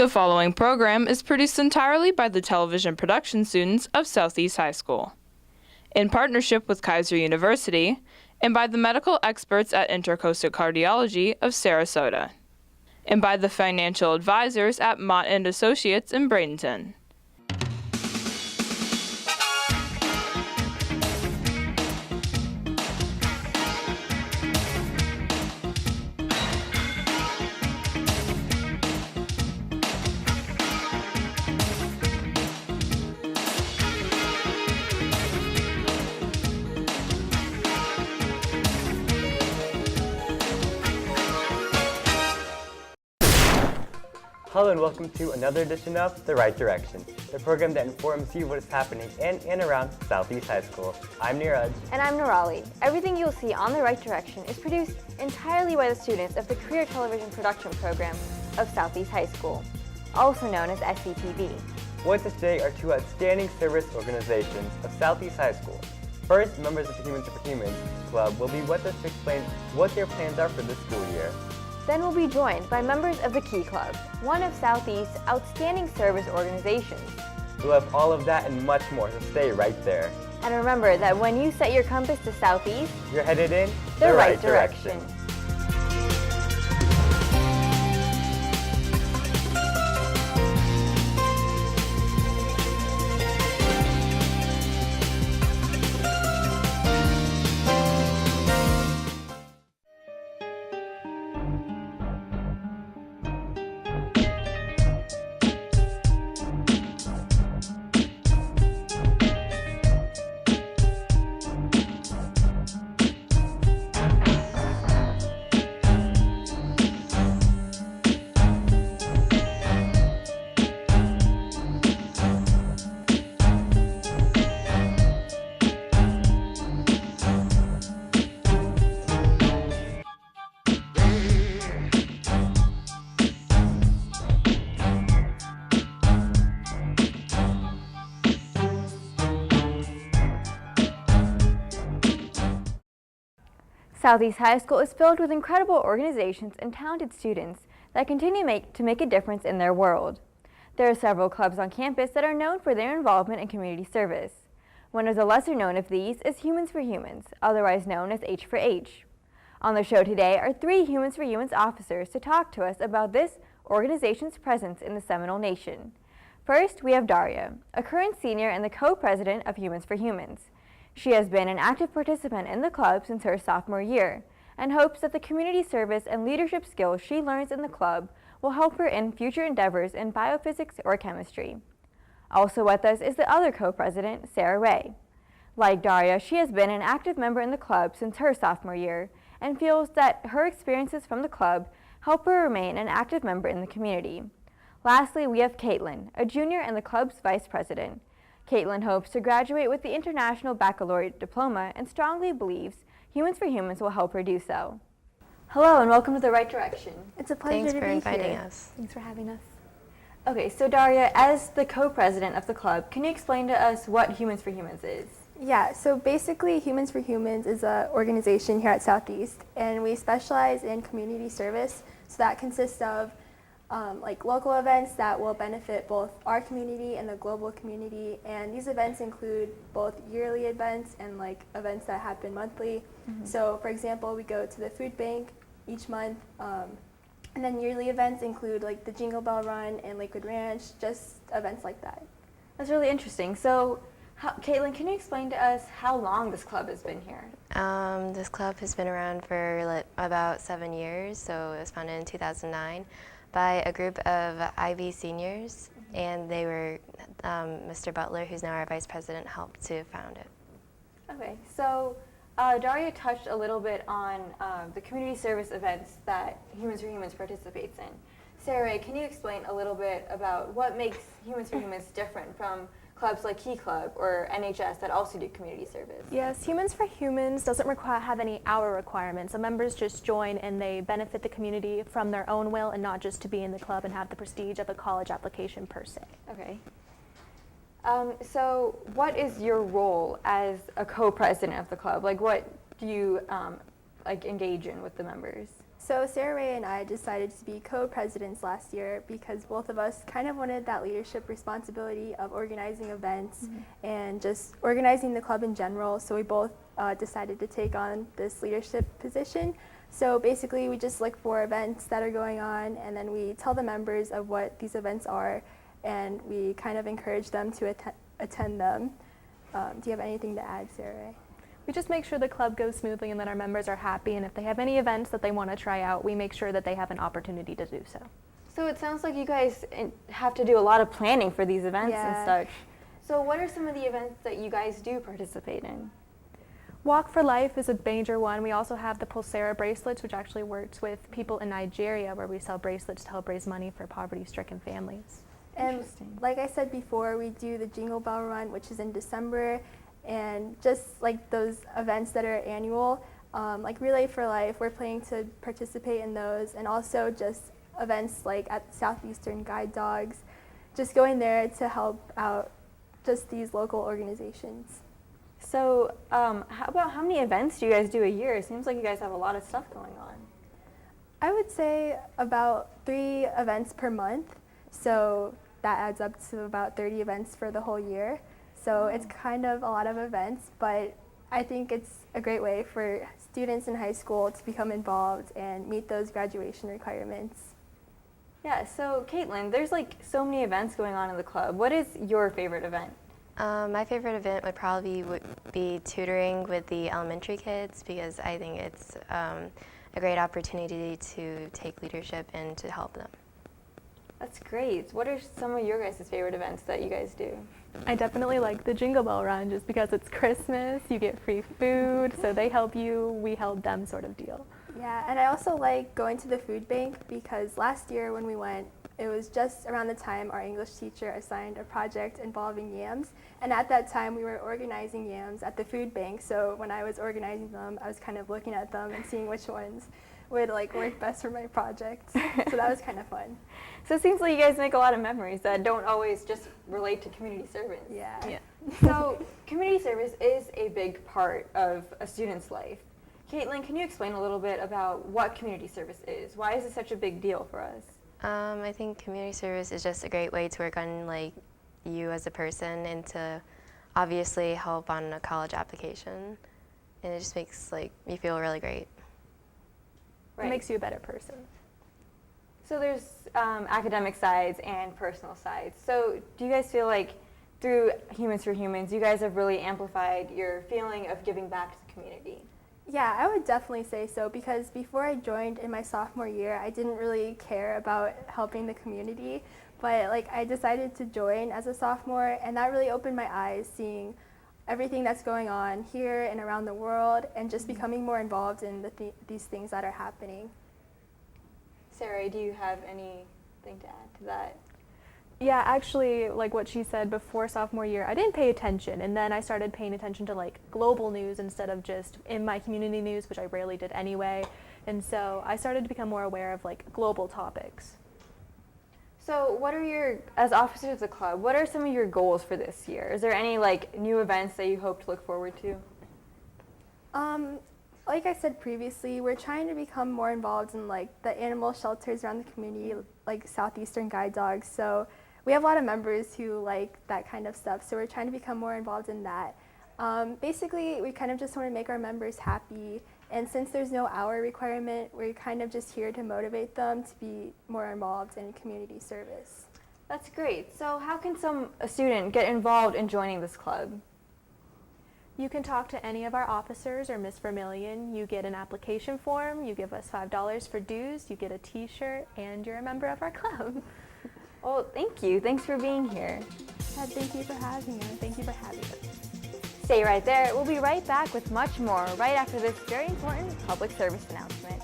The following program is produced entirely by the television production students of Southeast High School, in partnership with Kaiser University, and by the medical experts at Intercoastal Cardiology of Sarasota, and by the financial advisors at Mott & Associates in Bradenton. Hello and welcome to another edition of The Right Direction, the program that informs you what is happening in and around Southeast High School. I'm Neeraj. And I'm Nurali. Everything you'll see on The Right Direction is produced entirely by the students of the Career Television Production Program of Southeast High School, also known as SCTV. With us today are two outstanding service organizations of Southeast High School. First, members of the Humans for Humans Club will be with us to explain what their plans are for this school year. Then we'll be joined by members of the Key Club, one of Southeast's outstanding service organizations. We'll have all of that and much more, so stay right there. And remember that when you set your compass to Southeast, You're headed in the right direction. Southeast High School is filled with incredible organizations and talented students that continue to make a difference in their world. There are several clubs on campus that are known for their involvement in community service. One of the lesser known of these is Humans for Humans, otherwise known as H for H. On the show today are three Humans for Humans officers to talk to us about this organization's presence in the Seminole Nation. First, we have Daria, a current senior and the co-president of Humans for Humans. She has been an active participant in the club since her sophomore year and hopes that the community service and leadership skills she learns in the club will help her in future endeavors in biophysics or chemistry. Also with us is the other co-president, Sarah Ray. Like Daria, she has been an active member in the club since her sophomore year and feels that her experiences from the club help her remain an active member in the community. Lastly, we have Caitlin, a junior and the club's vice president. Caitlin hopes to graduate with the International Baccalaureate Diploma and strongly believes Humans for Humans will help her do so. Hello and welcome to The Right Direction. It's a pleasure to be here. Thanks for inviting us. Thanks for having us. Okay, so Daria, as the co-president of the club, can you explain to us what Humans for Humans is? Yeah, so basically Humans for Humans is an organization here at Southeast, and we specialize in community service. So that consists of like local events that will benefit both our community and the global community, and these events include both yearly events and like events that happen monthly. So for example, we go to the food bank each month, and then yearly events include like the Jingle Bell Run and Lakewood Ranch, just events like that. That's really interesting. So Caitlin, can you explain to us how long this club has been here? This club has been around for about 7 years, so it was founded in 2009 by a group of Ivy seniors, and they were, Mr. Butler, who's now our vice president, helped to found it. Okay, so Daria touched a little bit on the community service events that Humans for Humans participates in. Sarah, can you explain a little bit about what makes Humans for Humans different from clubs like Key Club or NHS that also do community service? Yes, Humans for Humans doesn't have any hour requirements. The members just join and they benefit the community from their own will and not just to be in the club and have the prestige of a college application per se. Okay. So what is your role as a co-president of the club? Like what do you engage in with the members? So Sarah Ray and I decided to be co-presidents last year because both of us kind of wanted that leadership responsibility of organizing events and just organizing the club in general. So we both decided to take on this leadership position. So basically we just look for events that are going on, and then we tell the members of what these events are, and we kind of encourage them to attend them. Do you have anything to add, Sarah Ray? We just make sure the club goes smoothly and that our members are happy, and if they have any events that they want to try out, we make sure that they have an opportunity to do so. So it sounds like you guys have to do a lot of planning for these events and such. So what are some of the events that you guys do participate in? Walk for Life is a major one. We also have the Pulsera bracelets, which actually works with people in Nigeria, where we sell bracelets to help raise money for poverty-stricken families. And like I said before, we do the Jingle Bell Run, which is in December, and just like those events that are annual, like Relay for Life, we're planning to participate in those, and also just events like at Southeastern Guide Dogs, just going there to help out just these local organizations. So how many events do you guys do a year? It seems like you guys have a lot of stuff going on. I would say about 3 events per month, so that adds up to about 30 events for the whole year. So it's kind of a lot of events, but I think it's a great way for students in high school to become involved and meet those graduation requirements. Yeah, so Caitlin, there's like so many events going on in the club. What is your favorite event? My favorite event would probably be tutoring with the elementary kids, because I think it's a great opportunity to take leadership and to help them. That's great. What are some of your guys' favorite events that you guys do? I definitely like the Jingle Bell Run just because it's Christmas, you get free food, so they help you, we help them sort of deal. Yeah, and I also like going to the food bank because last year when we went, it was just around the time our English teacher assigned a project involving yams, and at that time we were organizing yams at the food bank, so when I was organizing them, I was kind of looking at them and seeing which ones would like work best for my project. So that was kind of fun. So it seems like you guys make a lot of memories that don't always just relate to community service. Yeah. So community service is a big part of a student's life. Caitlin, can you explain a little bit about what community service is? Why is it such a big deal for us? I think community service is just a great way to work on like you as a person and to obviously help on a college application, and it just makes like you feel really great. It makes you a better person. So there's academic sides and personal sides. So do you guys feel like through Humans for Humans, you guys have really amplified your feeling of giving back to the community? Yeah, I would definitely say so, because before I joined in my sophomore year, I didn't really care about helping the community, but like I decided to join as a sophomore, and that really opened my eyes, seeing everything that's going on here and around the world, and just becoming more involved in these things that are happening. Sarah, do you have anything to add to that? Yeah, actually, like what she said, before sophomore year, I didn't pay attention, and then I started paying attention to like global news instead of just in my community news, which I rarely did anyway, and so I started to become more aware of like global topics. So what are as officers of the club, what are some of your goals for this year? Is there any like new events that you hope to look forward to? Like I said previously, we're trying to become more involved in like the animal shelters around the community, like Southeastern Guide Dogs. So we have a lot of members who like that kind of stuff, so we're trying to become more involved in that. Basically, we kind of just want to make our members happy, and since there's no hour requirement, we're kind of just here to motivate them to be more involved in community service. That's great. So how can a student get involved in joining this club? You can talk to any of our officers or Miss Vermillion. You get an application form, you give us $5 for dues, you get a t-shirt, and you're a member of our club. Well, thank you. Thanks for being here. Thank you for having us. Thank you for having us. Stay right there. We'll be right back with much more right after this very important public service announcement.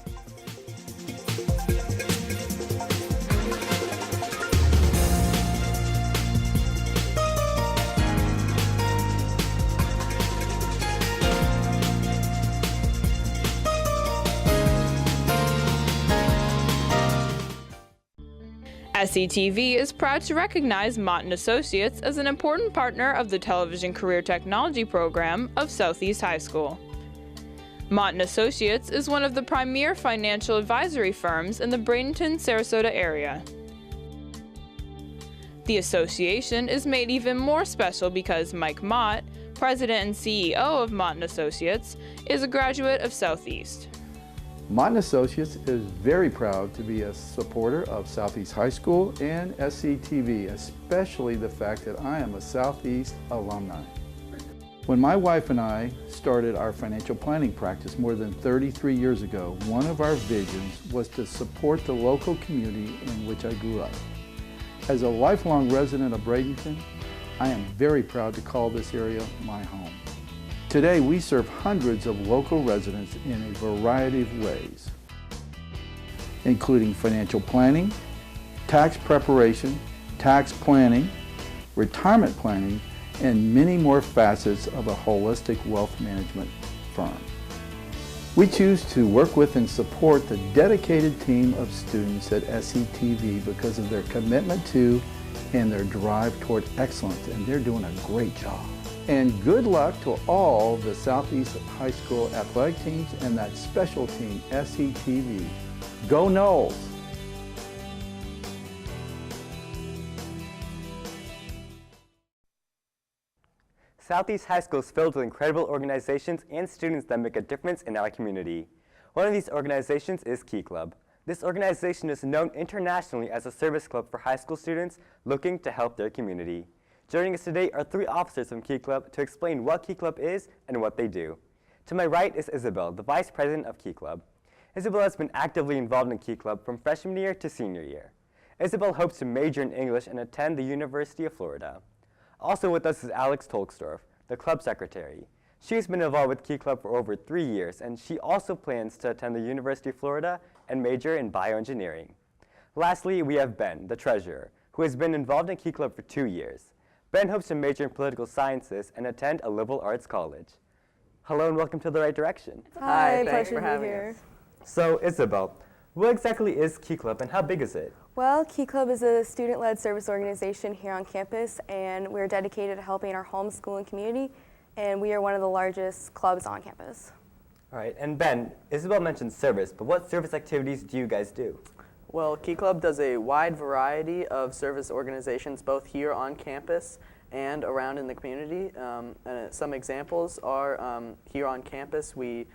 SCTV is proud to recognize Mott & Associates as an important partner of the Television Career Technology program of Southeast High School. Mott & Associates is one of the premier financial advisory firms in the Bradenton-Sarasota area. The association is made even more special because Mike Mott, president and CEO of Mott & Associates, is a graduate of Southeast. Mott & Associates is very proud to be a supporter of Southeast High School and SCTV, especially the fact that I am a Southeast alumni. When my wife and I started our financial planning practice more than 33 years ago, one of our visions was to support the local community in which I grew up. As a lifelong resident of Bradenton, I am very proud to call this area my home. Today, we serve hundreds of local residents in a variety of ways, including financial planning, tax preparation, tax planning, retirement planning, and many more facets of a holistic wealth management firm. We choose to work with and support the dedicated team of students at SCTV because of their commitment to and their drive toward excellence, and they're doing a great job. And good luck to all the Southeast High School athletic teams and that special team, SCTV. Go Noles! Southeast High School is filled with incredible organizations and students that make a difference in our community. One of these organizations is Key Club. This organization is known internationally as a service club for high school students looking to help their community. Joining us today are 3 officers from Key Club to explain what Key Club is and what they do. To my right is Isabel, the Vice President of Key Club. Isabel has been actively involved in Key Club from freshman year to senior year. Isabel hopes to major in English and attend the University of Florida. Also with us is Alex Tolksdorf, the club secretary. She's been involved with Key Club for over 3 years, and she also plans to attend the University of Florida and major in bioengineering. Lastly, we have Ben, the treasurer, who has been involved in Key Club for 2 years. Ben hopes to major in political sciences and attend a liberal arts college. Hello and welcome to The Right Direction. Hi, thanks for having us. So, Isabel, what exactly is Key Club and how big is it? Well, Key Club is a student-led service organization here on campus, and we're dedicated to helping our homeschooling community, and we are one of the largest clubs on campus. All right, and Ben, Isabel mentioned service, but what service activities do you guys do? Well, Key Club does a wide variety of service organizations both here on campus and around in the community. And some examples are here on campus we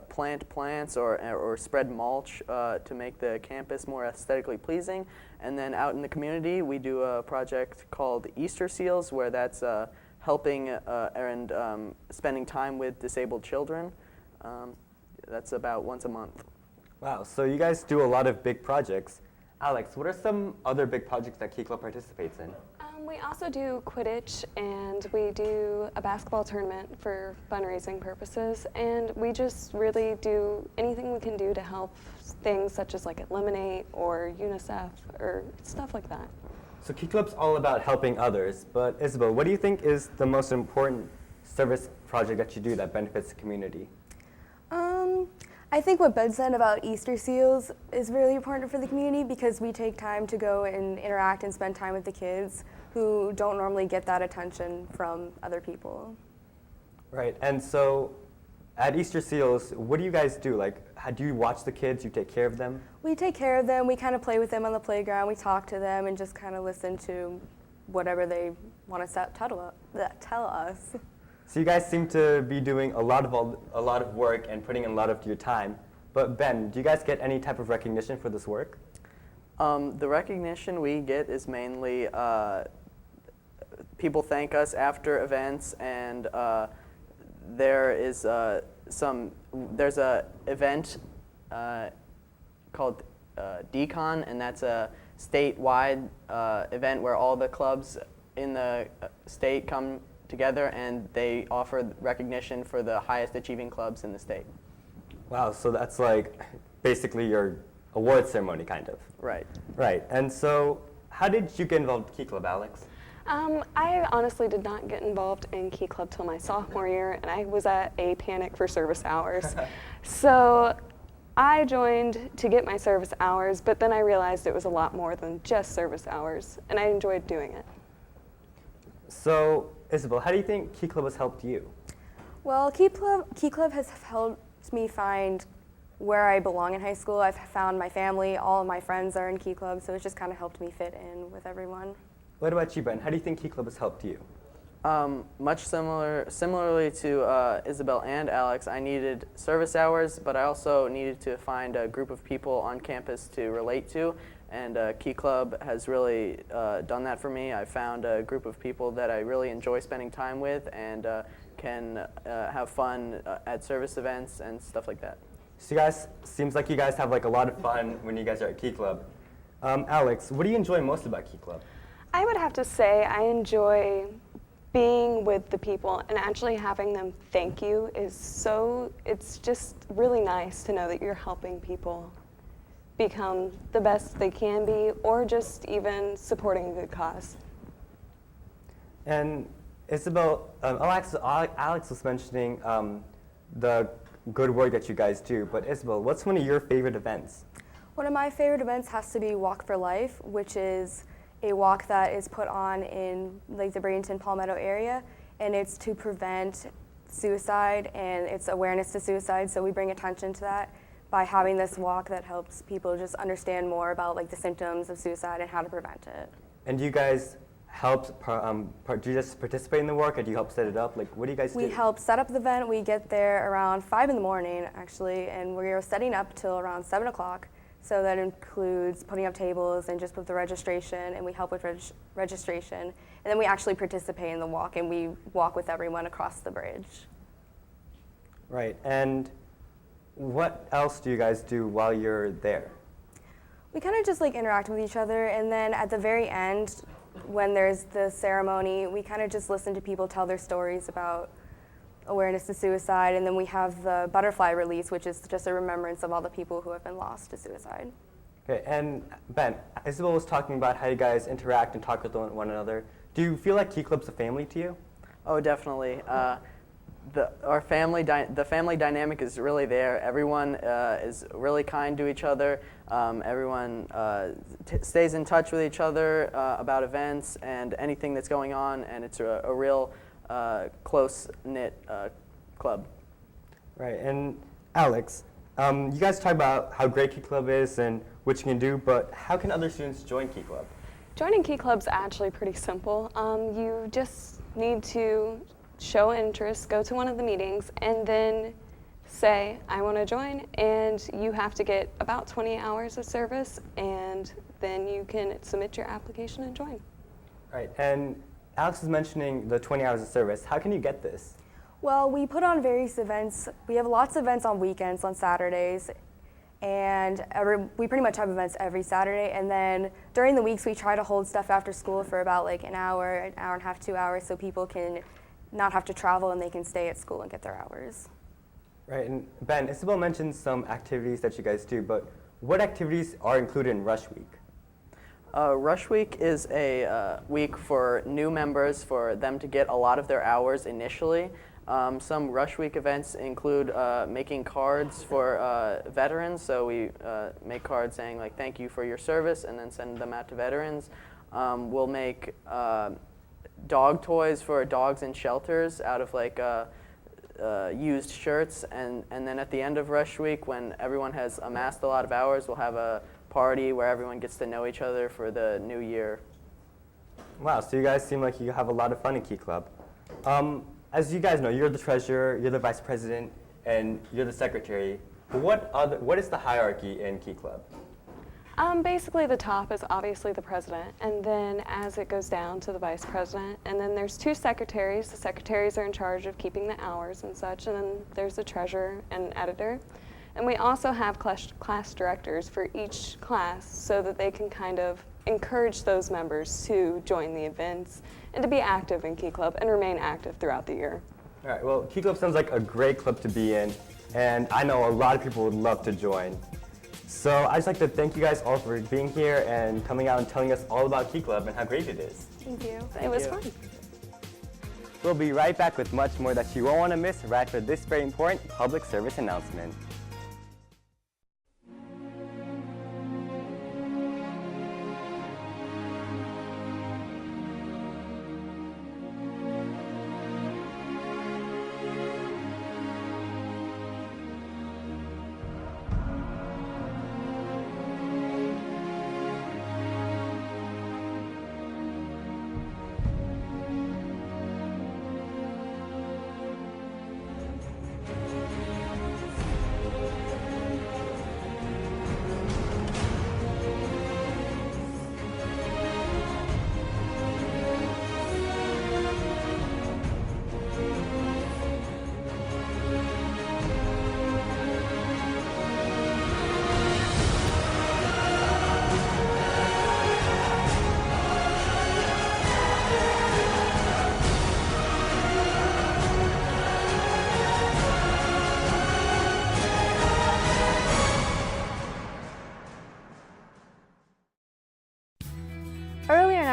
plant plants or spread mulch to make the campus more aesthetically pleasing. And then out in the community we do a project called Easter Seals, where that's helping and spending time with disabled children. That's about once a month. Wow, so you guys do a lot of big projects. Alex, what are some other big projects that Key Club participates in? We also do Quidditch, and we do a basketball tournament for fundraising purposes, and we just really do anything we can do to help things such as like Eliminate or UNICEF or stuff like that. So Key Club's all about helping others, but Isabel, what do you think is the most important service project that you do that benefits the community? I think what Ben said about Easter Seals is really important for the community because we take time to go and interact and spend time with the kids who don't normally get that attention from other people. Right, and so at Easter Seals, what do you guys do? Like, do you watch the kids, you take care of them? We take care of them, we kind of play with them on the playground, we talk to them and just kind of listen to whatever they want to tell us. So you guys seem to be doing a lot of work and putting in a lot of your time. But Ben, do you guys get any type of recognition for this work? The recognition we get is mainly people thank us after events, and there's a event called DCON, and that's a statewide event where all the clubs in the state come together and they offer recognition for the highest achieving clubs in the state. Wow, so that's like basically your award ceremony, kind of. Right. Right, and so how did you get involved with Key Club, Alex? I honestly did not get involved in Key Club till my sophomore year, and I was at a Panic for service hours. So I joined to get my service hours, but then I realized it was a lot more than just service hours, and I enjoyed doing it. So, Isabel, how do you think Key Club has helped you? Well, Key Club has me find where I belong in high school. I've found my family, all of my friends are in Key Club, so it's just kind of helped me fit in with everyone. What about you, Ben? How do you think Key Club has helped you? Much similarly to Isabel and Alex, I needed service hours, but I also needed to find a group of people on campus to relate to, and Key Club has really done that for me. I found a group of people that I really enjoy spending time with and can have fun at service events and stuff like that. So you guys, seems like you guys have like a lot of fun when you guys are at Key Club. Alex, what do you enjoy most about Key Club? I would have to say I enjoy being with the people and actually having them thank you it's just really nice to know that you're helping people become the best they can be, or just even supporting a good cause. And Isabel, Alex was mentioning the good work that you guys do, but Isabel, what's one of your favorite events? One of my favorite events has to be Walk for Life, which is a walk that is put on in like the Bradenton-Palmetto area, and it's to prevent suicide and it's awareness to suicide. So we bring attention to that by having this walk that helps people just understand more about like the symptoms of suicide and how to prevent it. And do you guys help? Do you just participate in the work, or do you help set it up? Like, what do you guys do? We help set up the event. We get there around 5 in the morning, actually, and we're setting up till around 7 o'clock. So that includes putting up tables and just with the registration, and we help with registration. And then we actually participate in the walk, and we walk with everyone across the bridge. Right, and what else do you guys do while you're there? We kind of just like interact with each other, and then at the very end, when there's the ceremony, we kind of just listen to people tell their stories about awareness to suicide, and then we have the butterfly release, which is just a remembrance of all the people who have been lost to suicide. Okay, and Ben, Isabel was talking about how you guys interact and talk with one another. Do you feel like Key Club's a family to you? Oh, definitely. The family dynamic is really there. Everyone is really kind to each other. Everyone stays in touch with each other about events and anything that's going on, and it's a real close-knit club. Right, and Alex, you guys talk about how great Key Club is and what you can do, but how can other students join Key Club? Joining Key Club's actually pretty simple. You just need to show interest, go to one of the meetings, and then say, I want to join, and you have to get about 20 hours of service, and then you can submit your application and join. Right, and Alex is mentioning the 20 hours of service. How can you get this? Well, we put on various events. We have lots of events on weekends, on Saturdays, and we pretty much have events every Saturday. And then during the weeks, we try to hold stuff after school for about like an hour and a half, 2 hours, so people can not have to travel and they can stay at school and get their hours. Right, and Ben, Isabel mentioned some activities that you guys do, but what activities are included in Rush Week? Rush Week is a week for new members, for them to get a lot of their hours initially. Some Rush Week events include making cards for veterans. So we make cards saying like, thank you for your service, and then send them out to veterans. We'll make dog toys for dogs in shelters out of like used shirts, and then at the end of Rush Week, when everyone has amassed a lot of hours, we'll have a party where everyone gets to know each other for the new year. Wow, so you guys seem like you have a lot of fun in Key Club. As you guys know, you're the treasurer, you're the vice president, and you're the secretary. But what is the hierarchy in Key Club? Basically, the top is obviously the president, and then as it goes down to the vice president, and then there's 2 secretaries. The secretaries are in charge of keeping the hours and such, and then there's the treasurer and editor. And we also have class directors for each class so that they can kind of encourage those members to join the events and to be active in Key Club and remain active throughout the year. All right, well, Key Club sounds like a great club to be in, and I know a lot of people would love to join. So I'd just like to thank you guys all for being here and coming out and telling us all about Key Club and how great it is. Thank you. It was fun. We'll be right back with much more that you won't want to miss right after this very important public service announcement.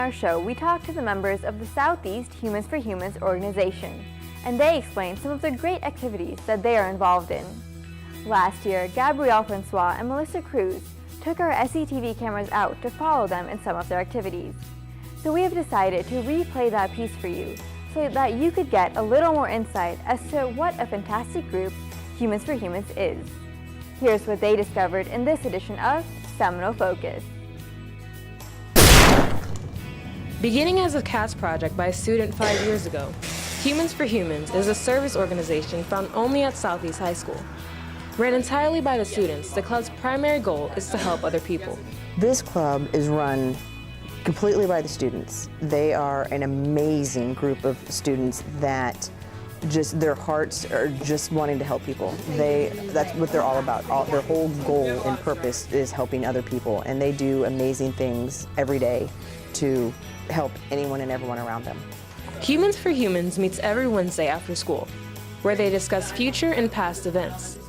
our show, we talked to the members of the Southeast Humans for Humans organization, and they explained some of the great activities that they are involved in. Last year, Gabrielle Francois and Melissa Cruz took our SCTV cameras out to follow them in some of their activities. So we have decided to replay that piece for you so that you could get a little more insight as to what a fantastic group Humans for Humans is. Here's what they discovered in this edition of Seminole Focus. Beginning as a CAS project by a student 5 years ago, Humans for Humans is a service organization found only at Southeast High School. Ran entirely by the students, the club's primary goal is to help other people. This club is run completely by the students. They are an amazing group of students that just their hearts are just wanting to help people. That's what they're all about. Their whole goal and purpose is helping other people, and they do amazing things every day to help anyone and everyone around them. Humans for Humans meets every Wednesday after school, where they discuss future and past events.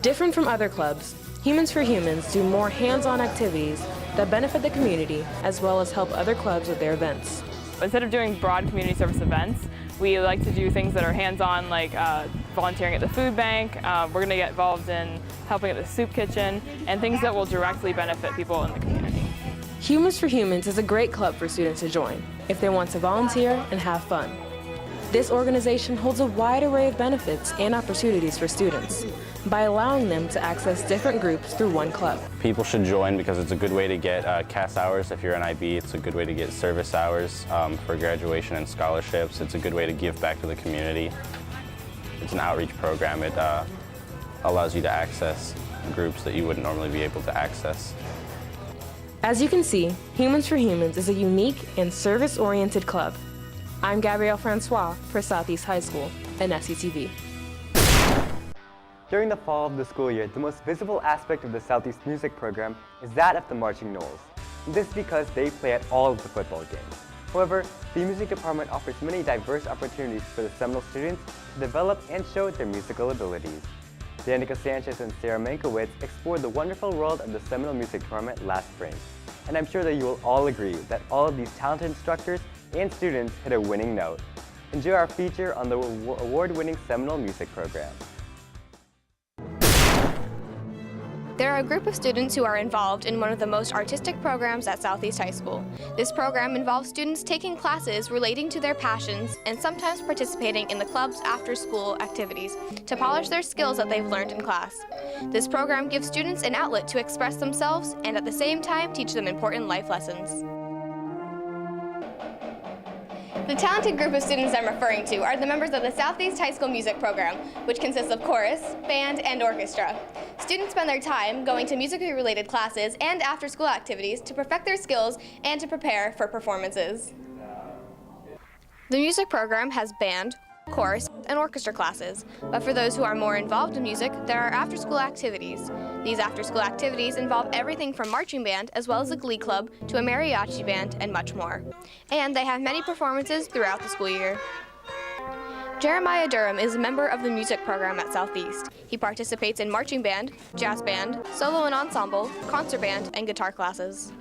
Different from other clubs, Humans for Humans do more hands-on activities that benefit the community as well as help other clubs with their events. Instead of doing broad community service events, we like to do things that are hands-on, like volunteering at the food bank. We're going to get involved in helping at the soup kitchen and things that will directly benefit people in the community. Humans for Humans is a great club for students to join if they want to volunteer and have fun. This organization holds a wide array of benefits and opportunities for students by allowing them to access different groups through one club. People should join because it's a good way to get CAS hours if you're an IB. It's a good way to get service hours for graduation and scholarships. It's a good way to give back to the community. It's an outreach program. It allows you to access groups that you wouldn't normally be able to access. As you can see, Humans for Humans is a unique and service-oriented club. I'm Gabrielle Francois for Southeast High School and SCTV. During the fall of the school year, the most visible aspect of the Southeast music program is that of the Marching Knolls. This is because they play at all of the football games. However, the music department offers many diverse opportunities for the Seminole students to develop and show their musical abilities. Danica Sanchez and Sarah Mankiewicz explored the wonderful world of the Seminole Music Department last spring. And I'm sure that you will all agree that all of these talented instructors and students hit a winning note. Enjoy our feature on the award-winning Seminole Music Program. There are a group of students who are involved in one of the most artistic programs at Southeast High School. This program involves students taking classes relating to their passions and sometimes participating in the club's after-school activities to polish their skills that they've learned in class. This program gives students an outlet to express themselves and at the same time teach them important life lessons. The talented group of students I'm referring to are the members of the Southeast High School Music Program, which consists of chorus, band, and orchestra. Students spend their time going to musically related classes and after-school activities to perfect their skills and to prepare for performances. The music program has band, chorus, and orchestra classes, but for those who are more involved in music, there are after-school activities. These after-school activities involve everything from marching band, as well as a glee club, to a mariachi band, and much more. And they have many performances throughout the school year. Jeremiah Durham is a member of the music program at Southeast. He participates in marching band, jazz band, solo and ensemble, concert band, and guitar classes.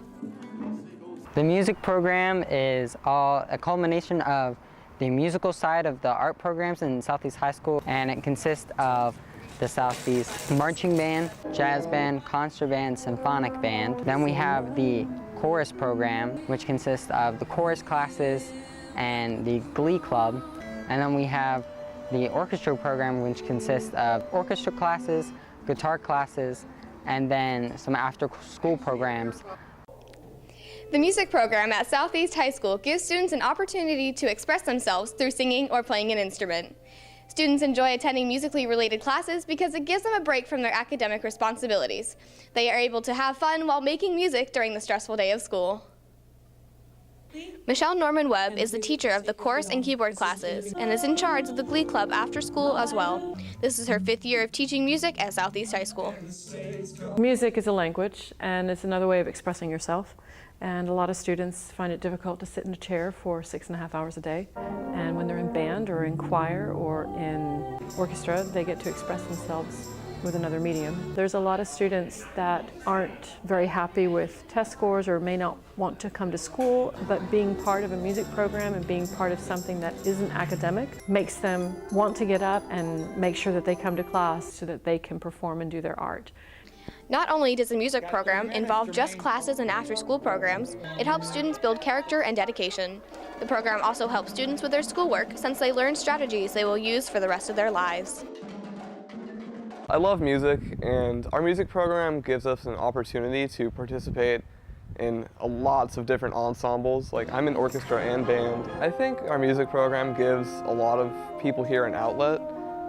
The music program is a culmination of the musical side of the art programs in Southeast High School, and it consists of the Southeast Marching Band, Jazz Band, Concert Band, Symphonic Band. Then we have the Chorus program, which consists of the chorus classes and the Glee Club. And then we have the Orchestra program, which consists of orchestra classes, guitar classes, and then some after-school programs. The music program at Southeast High School gives students an opportunity to express themselves through singing or playing an instrument. Students enjoy attending musically related classes because it gives them a break from their academic responsibilities. They are able to have fun while making music during the stressful day of school. Michelle Norman Webb is the teacher of the chorus and keyboard classes and is in charge of the Glee Club after school as well. This is her 5th year of teaching music at Southeast High School. Music is a language, and it's another way of expressing yourself. And a lot of students find it difficult to sit in a chair for 6.5 hours a day. And when they're in band or in choir or in orchestra, they get to express themselves with another medium. There's a lot of students that aren't very happy with test scores or may not want to come to school, but being part of a music program and being part of something that isn't academic makes them want to get up and make sure that they come to class so that they can perform and do their art. Not only does the music program involve just classes and after-school programs, it helps students build character and dedication. The program also helps students with their schoolwork since they learn strategies they will use for the rest of their lives. I love music, and our music program gives us an opportunity to participate in lots of different ensembles. Like, I'm in orchestra and band. I think our music program gives a lot of people here an outlet,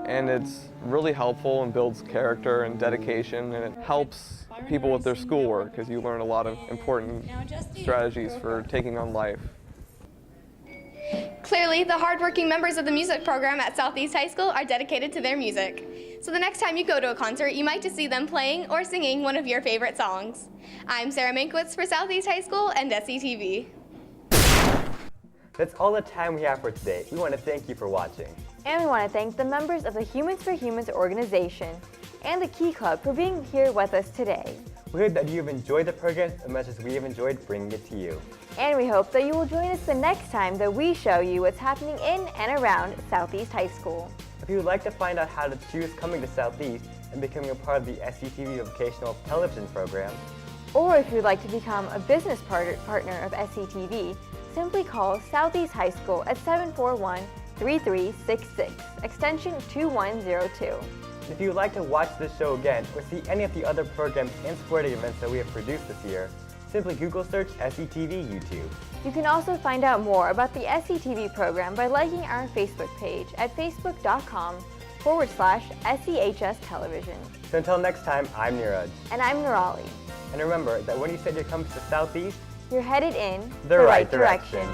and it's really helpful and builds character and dedication, and it helps people with their schoolwork because you learn a lot of important strategies for taking on life. Clearly, the hardworking members of the music program at Southeast High School are dedicated to their music. So the next time you go to a concert, you might just see them playing or singing one of your favorite songs. I'm Sarah Mankiewicz for Southeast High School and SCTV. That's all the time we have for today. We want to thank you for watching. And we want to thank the members of the Humans for Humans organization and the Key Club for being here with us today. We hope that you have enjoyed the program as much as we have enjoyed bringing it to you. And we hope that you will join us the next time that we show you what's happening in and around Southeast High School. If you would like to find out how to choose coming to Southeast and becoming a part of the SCTV vocational television program, or if you'd like to become a business partner of SCTV, simply call Southeast High School at 741-3366, extension 2102. If you would like to watch this show again or see any of the other programs and sporting events that we have produced this year, simply Google search SCTV YouTube. You can also find out more about the SCTV program by liking our Facebook page at facebook.com/SCHS Television. So until next time, I'm Neeraj. And I'm Nurali. And remember that when you set your compass to Southeast, you're headed in the right direction.